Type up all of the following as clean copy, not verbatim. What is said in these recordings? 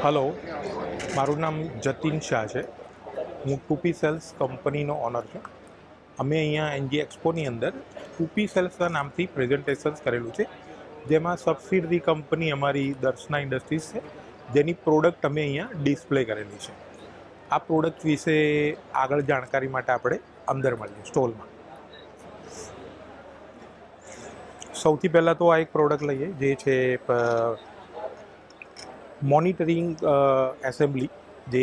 Hello, મારું નામ જતીન શાહ છે. હું ટુપી સેલ્સ કંપનીનો ઓનર છું. અમે અહીંયા એનજી એક્સપોની અંદર ટુપી સેલ્સના નામથી પ્રેઝન્ટેશન્સ કરેલું છે, જેમાં સબસિડરી કંપની અમારી દર્શના ઇન્ડસ્ટ્રીઝ છે, જેની પ્રોડક્ટ અમે અહીંયા ડિસ્પ્લે કરેલી છે. આ પ્રોડક્ટ વિશે આગળ જાણકારી માટે આપણે અંદર મળીએ સ્ટોલમાં. સૌથી પહેલાં તો આ એક પ્રોડક્ટ લઈએ, જે છે મોનિટરિંગ એસેમ્બલી. જે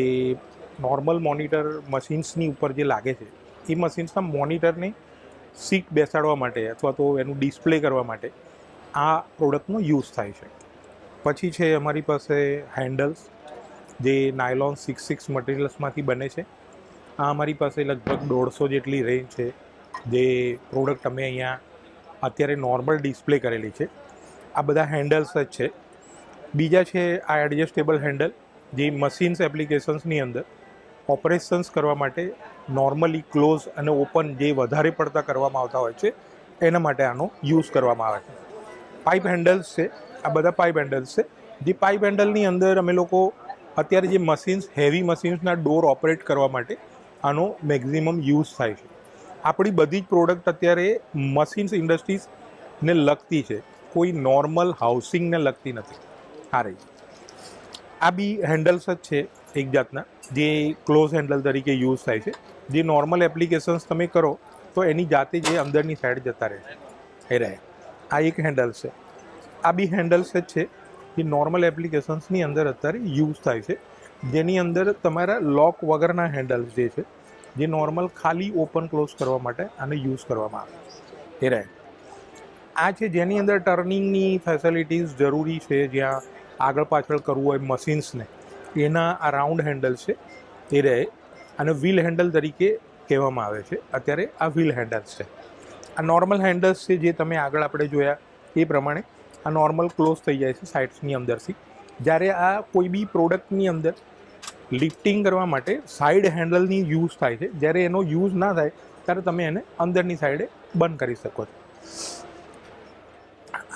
નોર્મલ મોનિટર મશીન્સની ઉપર જે લાગે છે, એ મશીન્સના મોનિટરને સીટ બેસાડવા માટે અથવા તો એનું ડિસ્પ્લે કરવા માટે આ પ્રોડક્ટનો યુઝ થાય છે. પછી છે અમારી પાસે હેન્ડલ્સ, જે નાયલોન 6 મટીરિયલ્સમાંથી બને છે. આ અમારી પાસે લગભગ 150 જેટલી રેન્જ છે, જે પ્રોડક્ટ અમે અહીંયા અત્યારે નોર્મલ ડિસ્પ્લે કરેલી છે. આ બધા હેન્ડલ્સ જ છે. બીજા છે આ એડજસ્ટેબલ હેન્ડલ, જે મશીન્સ એપ્લિકેશન્સની અંદર ઓપરેશન્સ કરવા માટે નોર્મલી ક્લોઝ અને ઓપન જે વધારે પડતા કરવામાં આવતા હોય છે, એના માટે આનો યુઝ કરવામાં આવે છે. પાઇપ હેન્ડલ્સ છે, આ બધા પાઇપ હેન્ડલ્સ છે. જે પાઇપ હેન્ડલની અંદર અમે લોકો અત્યારે જે મશીન્સ, હેવી મશીન્સના ડોર ઓપરેટ કરવા માટે આનો મેક્ઝિમમ યુઝ થાય છે. આપણી બધી જ પ્રોડક્ટ અત્યારે મશીન્સ ઇન્ડસ્ટ્રીઝને લગતી છે, કોઈ નોર્મલ હાઉસિંગને લગતી નથી. આ બી હેન્ડલ્સ જ છે એક જાતના, જે ક્લોઝ હેન્ડલ તરીકે યુઝ થાય છે. જે નોર્મલ એપ્લિકેશન્સ તમે કરો તો એની જાતે જે અંદરની સાઈડ જતા રહે છે, એ રહે. આ એક હેન્ડલ્સ છે. આ બી હેન્ડલ્સ જ છે, જે નોર્મલ એપ્લિકેશન્સની અંદર અત્યારે યુઝ થાય છે, જેની અંદર તમારા લોક વગરના હેન્ડલ્સ જે છે, જે નોર્મલ ખાલી ઓપન ક્લોઝ કરવા માટે આને યુઝ કરવામાં આવે, એ રહે. આ છે જેની અંદર ટર્નિંગની ફેસિલિટીઝ જરૂરી છે, જ્યાં આગળ પાછળ કરવું હોય મશીન્સને, એના આ રાઉન્ડ હેન્ડલ છે, એ રહે. અને વ્હીલ હેન્ડલ તરીકે કહેવામાં આવે છે. અત્યારે આ વ્હીલ હેન્ડલ્સ છે. આ નોર્મલ હેન્ડલ્સ છે, જે તમે આગળ આપણે જોયા એ પ્રમાણે આ નોર્મલ ક્લોઝ થઈ જાય છે સાઇડ્સની અંદરથી. જ્યારે આ કોઈ બી પ્રોડક્ટની અંદર લિફ્ટિંગ કરવા માટે સાઇડ હેન્ડલની યુઝ થાય છે. જ્યારે એનો યુઝ ના થાય ત્યારે તમે એને અંદરની સાઈડે બંધ કરી શકો છો.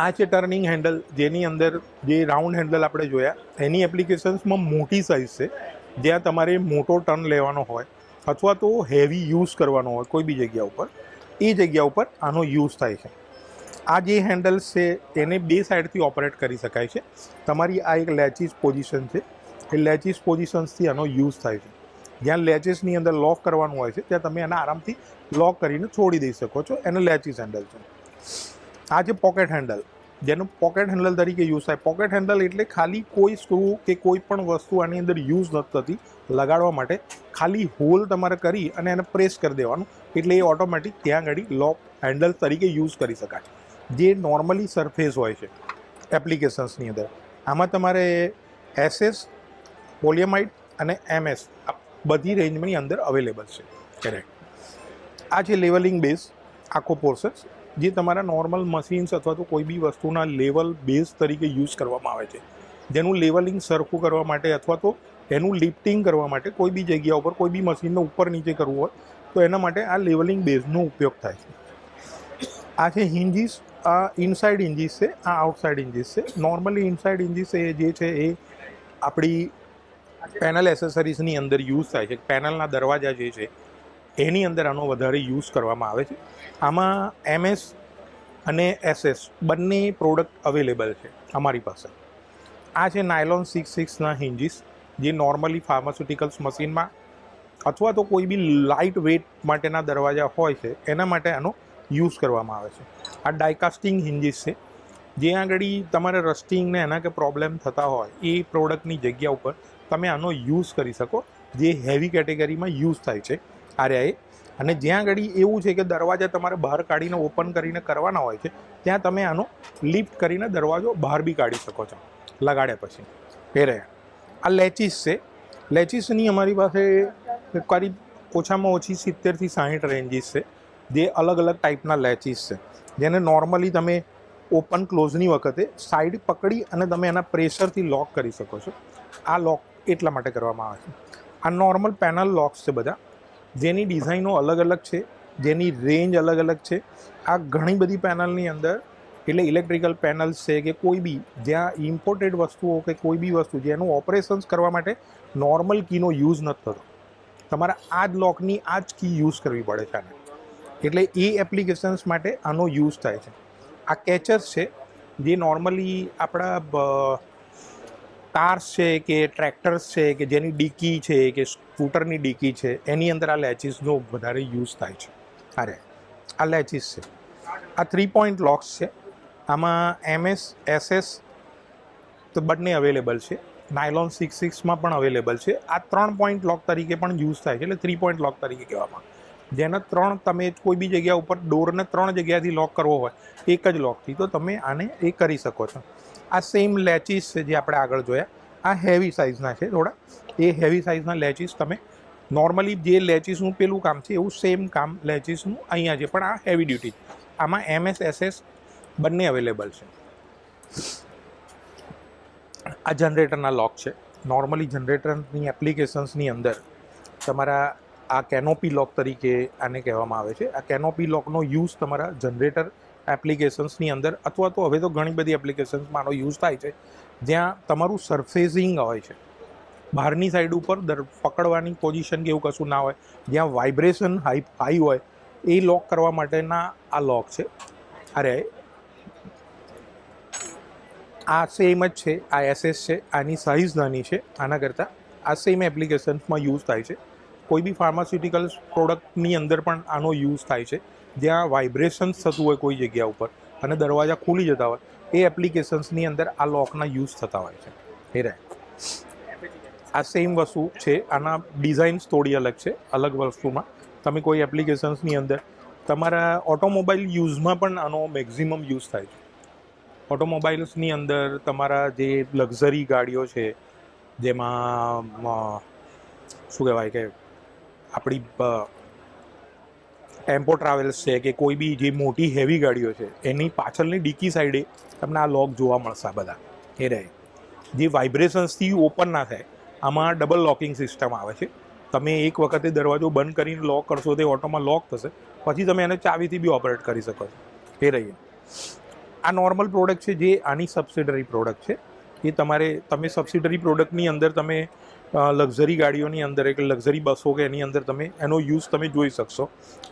આ છે ટર્નિંગ હેન્ડલ, જેની અંદર જે રાઉન્ડ હેન્ડલ આપણે જોયા, એની એપ્લિકેશન્સમાં મોટી સાઇઝ છે, જ્યાં તમારે મોટો ટર્ન લેવાનો હોય અથવા તો હેવી યુઝ કરવાનો હોય કોઈ બી જગ્યા ઉપર, એ જગ્યા ઉપર આનો યુઝ થાય છે. આ જે હેન્ડલ્સ છે એને બે સાઈડથી ઓપરેટ કરી શકાય છે. તમારી આ એક લેચીસ પોઝિશન છે, એ લેચીસ પોઝિશન્સથી આનો યુઝ થાય છે. જ્યાં લેચીસની અંદર લોક કરવાનું હોય છે, ત્યાં તમે એને આરામથી લોક કરીને છોડી દઈ શકો છો. એને લેચીસ હેન્ડલ છે. આ છે પોકેટ હેન્ડલ, જેનું પોકેટ હેન્ડલ તરીકે યુઝ થાય. પોકેટ હેન્ડલ એટલે ખાલી કોઈ સ્ક્રૂ કે કોઈ પણ વસ્તુ આની અંદર યુઝ નથી થતી લગાડવા માટે, ખાલી હોલ તમારે કરી અને એને પ્રેસ કરી દેવાનું, એટલે એ ઓટોમેટિક ત્યાં આગળ લોક હેન્ડલ તરીકે યુઝ કરી શકાય. જે નોર્મલી સરફેસ હોય છે એપ્લિકેશન્સની અંદર, આમાં તમારે SS, પોલિયમાઇડ અને MS આ બધી રેન્જની અંદર અવેલેબલ છે. કરેક્ટ. આ છે લેવલિંગ બેઝ, આખો પોર્શન, જે તમારા નોર્મલ મશીન્સ અથવા તો કોઈ બી વસ્તુના લેવલ બેઝ તરીકે યુઝ કરવામાં આવે છે. જેનું લેવલિંગ સરખું કરવા માટે અથવા તો એનું લિફ્ટિંગ કરવા માટે કોઈ બી જગ્યા ઉપર કોઈ બી મશીનને ઉપર નીચે કરવું હોય તો એના માટે આ લેવલિંગ બેઝનો ઉપયોગ થાય છે. આ છે હિન્જીસ. આ ઇનસાઇડ હિન્જીસ છે, આ આઉટસાઇડ હિન્જીસ છે. નોર્મલી ઇનસાઇડ હિન્જીસ એ જે છે એ આપણી પેનલ એસેસરીઝની અંદર યુઝ થાય છે. પેનલના દરવાજા જે છે એની અંદર આનો વધારે યુઝ કરવામાં આવે છે. આમાં MS અને SS બંને પ્રોડક્ટ અવેલેબલ છે અમારી પાસે. આ છે નાયલોન 6 હિન્જીસ, જે નોર્મલી ફાર્માસ્યુટિકલ્સ મશીનમાં અથવા તો કોઈ બી લાઇટ વેઇટ માટેના દરવાજા હોય છે, એના માટે આનો યુઝ કરવામાં આવે છે. આ ડાયકાસ્ટિંગ હિન્જીસ છે, જે આગળ તમારે રસ્ટિંગ ને એના કે પ્રોબ્લેમ થતા હોય એ પ્રોડક્ટની જગ્યા ઉપર તમે આનો યુઝ કરી શકો, જે હેવી કેટેગરીમાં યુઝ થાય છે આર્યા એ. અને જ્યાં આગળ એવું છે કે દરવાજા તમારે બહાર કાઢીને ઓપન કરીને કરવાના હોય છે, ત્યાં તમે આનો લિફ્ટ કરીને દરવાજો બહાર બી કાઢી શકો છો લગાડ્યા પછી. એ રહે. આ લેચીસ છે. લેચીસની અમારી પાસે કરીબ ઓછામાં ઓછી 70 થી 60 રેન્જીસ છે, જે અલગ અલગ ટાઈપના લેચીસ છે, જેને નોર્મલી તમે ઓપન ક્લોઝની વખતે સાઈડ પકડી અને તમે એના પ્રેશરથી લોક કરી શકો છો. આ લોક એટલા માટે કરવામાં આવે છે. આ નોર્મલ પેનલ લોક્સ છે બધા, જેની ડિઝાઇનો અલગ અલગ છે, જેની રેન્જ અલગ અલગ છે. આ ઘણી બધી પેનલની અંદર એટલે ઇલેક્ટ્રિકલ પેનલ્સ છે કે કોઈ બી જ્યાં ઇમ્પોર્ટેડ વસ્તુઓ કે કોઈ બી વસ્તુ જેનું ઓપરેશન્સ કરવા માટે નોર્મલ કીનો યુઝ નથી થતો, તમારે આ જ લોકની આ જ કી યુઝ કરવી પડે છે આને, એટલે એ એપ્લિકેશન્સ માટે આનો યુઝ થાય છે. આ કેચર્સ છે જે નોર્મલી આપણા કાર્સ છે કે ટ્રેક્ટર્સ છે કે જેની ડીકી છે કે સ્કૂટરની ડીકી છે એની અંદર આ લેચીસનો વધારે યુઝ થાય છે. આ લેચીસ છે, આ 3 પોઈન્ટ લોક્સ છે. આમાં MS SS તો બંને અવેલેબલ છે, નાયલોન 6/6માં પણ અવેલેબલ છે. આ 3 પોઈન્ટ લોક તરીકે પણ યુઝ થાય છે, એટલે 3 પોઈન્ટ લોક તરીકે કહેવામાં. જેના 3 તમે કોઈ બી જગ્યા ઉપર ડોરને 3 જગ્યાથી લોક કરવો હોય એક જ લોકથી, તો તમે આને એ કરી શકો છો. આ સેમ લેચીસ છે જે આપણે આગળ જોયા, આ હેવી સાઇઝના છે થોડા. એ હેવી સાઇઝના લેચીસ તમે નોર્મલી જે લેચીસનું પેલું કામ છે એવું સેમ કામ લેચીસનું અહીંયા છે, પણ આ હેવી ડ્યુટી. આમાં MS SS બંને અવેલેબલ છે. આ જનરેટરના લોક છે. નોર્મલી જનરેટરની એપ્લિકેશન્સની અંદર તમારા આ કેનોપી લોક તરીકે આને કહેવામાં આવે છે. આ કેનોપી લોકનો યુઝ તમારા જનરેટર એપ્લિકેશન્સની અંદર અથવા તો હવે તો ઘણી બધી એપ્લિકેશન્સમાં આનો યુઝ થાય છે, જ્યાં તમારું સરફેસિંગ હોય છે બહારની સાઈડ ઉપર પકડવાની પોઝિશન કે એવું કશું ના હોય, જ્યાં વાઇબ્રેશન હાઈ હોય એ લોક કરવા માટેના આ લોક છે. આ સેમ જ છે, આ SS છે, આની સાઇઝ નાની છે આના કરતાં. આ સેમ એપ્લિકેશન્સમાં યુઝ થાય છે. કોઈ બી ફાર્માસ્યુટિકલ્સ પ્રોડક્ટની અંદર પણ આનો યુઝ થાય છે, જ્યાં વાઇબ્રેશન્સ થતું હોય કોઈ જગ્યા ઉપર અને દરવાજા ખુલી જતા હોય, એ એપ્લિકેશન્સની અંદર આ લોકના યુઝ થતા હોય છે. એ રહે આ સેમ વસ્તુ છે, આના ડિઝાઇન્સ થોડી અલગ છે. અલગ વસ્તુમાં તમે કોઈ એપ્લિકેશન્સની અંદર તમારા ઓટોમોબાઈલ યુઝમાં પણ આનો મેક્ઝિમમ યુઝ થાય છે. ઓટોમોબાઈલ્સની અંદર તમારા જે લક્ઝરી ગાડીઓ છે, જેમાં શું કહેવાય કે આપણી ટેમ્પો ટ્રાવેલ્સ છે કે કોઈ બી જે મોટી હેવી ગાડીઓ છે, એની પાછળની ડીકી સાઈડે તમને આ લોક જોવા મળશે. બધા એ રહે જે વાઇબ્રેશન્સથી ઓપન ના થાય. આમાં ડબલ લોકિંગ સિસ્ટમ આવે છે. તમે એક વખતે દરવાજો બંધ કરીને લોક કરશો તે ઓટોમાં લોક થશે, પછી તમે એને ચાવીથી બી ઓપરેટ કરી શકો છો. એ રહીએ આ નોર્મલ પ્રોડક્ટ છે જે આની સબસિડરી પ્રોડક્ટ છે. એ તમે સબસિડરી પ્રોડક્ટની અંદર તમે લક્ઝરી ગાડીઓની અંદર કે લક્ઝરી બસો કે એની અંદર તમે એનો યુઝ તમે જોઈ શકશો.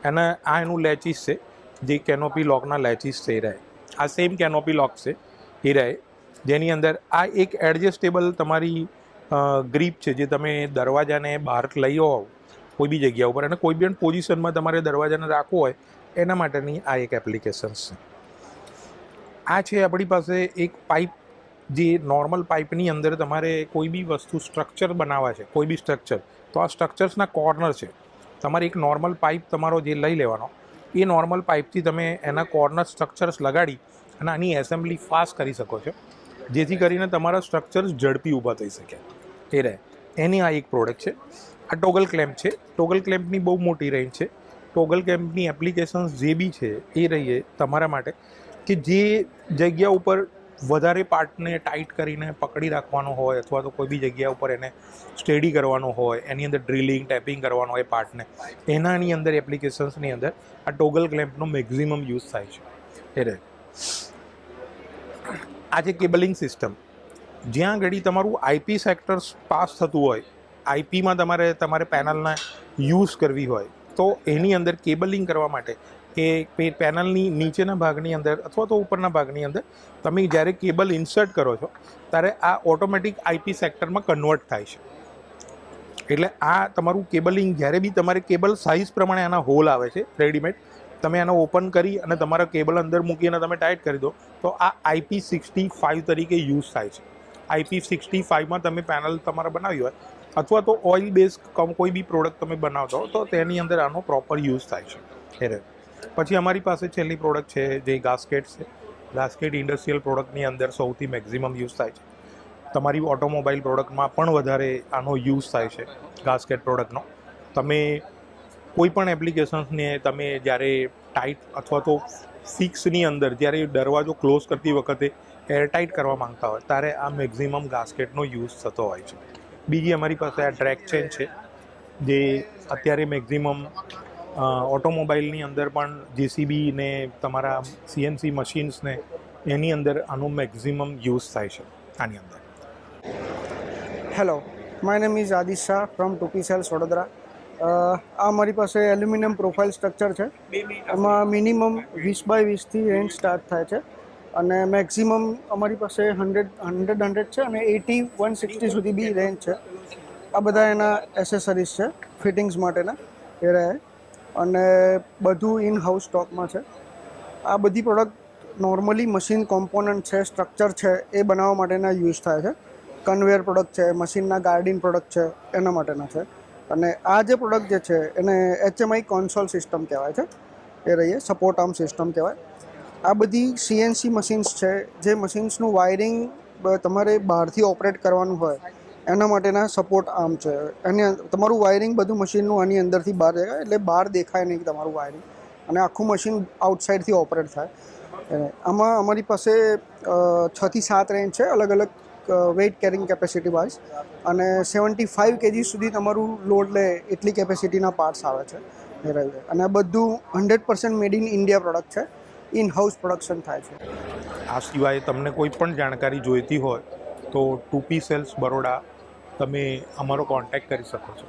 આ એનું લેચીસ છે જે કેનોપી લોકના લેચીસ છે. એ રહે આ સેમ કેનોપી લોક છે. એ રહે જેની અંદર આ એક એડજસ્ટેબલ તમારી ગ્રીપ છે, જે તમે દરવાજાને બહાર લઈ આવો કોઈ બી જગ્યા ઉપર અને કોઈ બી પોઝિશનમાં તમારે દરવાજાને રાખવો હોય એના માટેની આ એક એપ્લિકેશન્સ છે. આ છે આપણી પાસે એક પાઇપ, જે નોર્મલ પાઇપની અંદર તમારે કોઈ બી વસ્તુ સ્ટ્રક્ચર બનાવવા છે, કોઈ બી સ્ટ્રક્ચર, તો આ સ્ટ્રક્ચર્સના કોર્નર છે. તમારે એક નોર્મલ પાઇપ તમારો જે લઈ લેવાનો, એ નોર્મલ પાઇપથી તમે એના કોર્નર સ્ટ્રક્ચર્સ લગાડી અને આની એસેમ્બલી ફાસ્ટ કરી શકો છો, જેથી કરીને તમારા સ્ટ્રક્ચર્સ ઝડપી ઊભા થઈ શકે. એ રહે એની આ એક પ્રોડક્ટ છે. આ ટોગલ ક્લેમ્પ છે. ટોગલ ક્લેમ્પની બહુ મોટી રેન્જ છે. ટોગલ ક્લેમ્પની એપ્લિકેશન્સ જે બી છે એ રહીએ તમારા માટે કે જે જગ્યા ઉપર વધારે પાર્ટને ટાઈટ કરીને પકડી રાખવાનો હોય અથવા તો કોઈ બી જગ્યા ઉપર એને સ્ટેડી કરવાનો હોય, એની અંદર ડ્રિલિંગ ટેપિંગ કરવાનો હોય પાર્ટને, એનાની અંદર એપ્લિકેશન્સની અંદર આ ટોગલ ક્લેમ્પનો મેક્ઝિમમ યુઝ થાય છે. એ રહે આ જે કેબલિંગ સિસ્ટમ, જ્યાં ઘડી તમારું IP સેક્ટર્સ પાસ થતું હોય, IPમાં તમારે પેનલના યુઝ કરવી હોય, તો એની અંદર કેબલિંગ કરવા માટે કે પેનલની નીચેના ભાગની અંદર અથવા તો ઉપરના ભાગની અંદર તમે જ્યારે કેબલ ઇન્સર્ટ કરો છો ત્યારે આ ઓટોમેટિક IP સેક્ટરમાં કન્વર્ટ થાય છે. એટલે આ તમારું કેબલિંગ જ્યારે બી તમારે કેબલ સાઇઝ પ્રમાણે આના હોલ આવે છે રેડીમેડ, તમે આને ઓપન કરી અને તમારા કેબલ અંદર મૂકીને તમે ટાઈટ કરી દો તો આ IP65 તરીકે યુઝ થાય છે. IP65માં તમે પેનલ તમારે બનાવી હોય અથવા તો ઓઇલ બેઝ કોઈ બી પ્રોડક્ટ તમે બનાવતા હો તો તેની અંદર આનો પ્રોપર યુઝ થાય છે. એ પછી અમારી પાસે છેલ્લી પ્રોડક્ટ છે જે ગાસ્કેટ છે. ગાસ્કેટ ઇન્ડસ્ટ્રીયલ પ્રોડક્ટની અંદર સૌથી મેક્ઝિમમ યુઝ થાય છે. તમારી ઓટોમોબાઈલ પ્રોડક્ટમાં પણ વધારે આનો યુઝ થાય છે ગાસ્કેટ પ્રોડક્ટનો. તમે કોઈ પણ એપ્લિકેશન્સને તમે જ્યારે ટાઈટ અથવા તો ફિક્સની અંદર જ્યારે દરવાજો ક્લોઝ કરતી વખતે એરટાઈટ કરવા માંગતા હોય ત્યારે આ મેક્ઝિમમ ગાસ્કેટનો યુઝ થતો હોય છે. બીજી અમારી પાસે આ ટ્રેક ચેન છે, જે અત્યારે મેક્ઝિમમ ઓટોમોબાઈલની અંદર પણ JCB ને તમારા CNC મશીન્સને એની અંદર આનો મેક્ઝિમમ યુઝ થાય છે આની અંદર. Hello, my name is Aadish Shah from ટુપી સેલ્સ વડોદરા. આ અમારી પાસે એલ્યુમિનિયમ પ્રોફાઇલ સ્ટ્રક્ચર છે. એમાં મિનિમમ 20x20 રેન્જ સ્ટાર્ટ થાય છે અને મેક્સિમમ અમારી પાસે 100 છે અને 80-160 સુધી બી રેન્જ છે. આ બધા એના એસેસરીઝ છે ફિટિંગ્સ માટેના એ રહે અને બધું ઇન હાઉસ સ્ટોકમાં છે. આ બધી પ્રોડક્ટ નોર્મલી મશીન કોમ્પોનન્ટ છે, સ્ટ્રક્ચર છે એ બનાવવા માટેના યુઝ થાય છે. કન્વેયર પ્રોડક્ટ છે, મશીનના ગાર્ડિંગ પ્રોડક્ટ છે એના માટેના છે. અને આ જે પ્રોડક્ટ જે છે એને HMI કોન્સોલ સિસ્ટમ કહેવાય છે, એ રહીએ સપોર્ટ આર્મ સિસ્ટમ કહેવાય. આ બધી CNC મશીન્સ છે જે મશીન્સનું વાયરિંગ તમારે બહારથી ઓપરેટ કરવાનું હોય એના માટેના સપોર્ટ આર્મ છે. એની તમારું વાયરિંગ બધું મશીનનું આની અંદરથી બહાર દેખાય એટલે બહાર દેખાય નહીં તમારું વાયરિંગ અને આખું મશીન આઉટસાઇડથી ઓપરેટ થાય. આમાં અમારી પાસે 6 થી 7 રેન્જ છે અલગ અલગ વેઇટ કેરિંગ કેપેસિટી વાઇઝ અને 75 kg સુધી તમારું લોડ લે એટલી કેપેસિટીના પાર્ટ્સ આવે છે એ રહ્યું. અને આ બધું 100% મેડ ઇન ઇન્ડિયા પ્રોડક્ટ છે, ઇન હાઉસ પ્રોડક્શન થાય છે. આ સિવાય તમને કોઈ પણ જાણકારી જોઈતી હોય તો ટુપી સેલ્સ બરોડા તમે અમારો કોન્ટેક્ટ કરી શકો છો.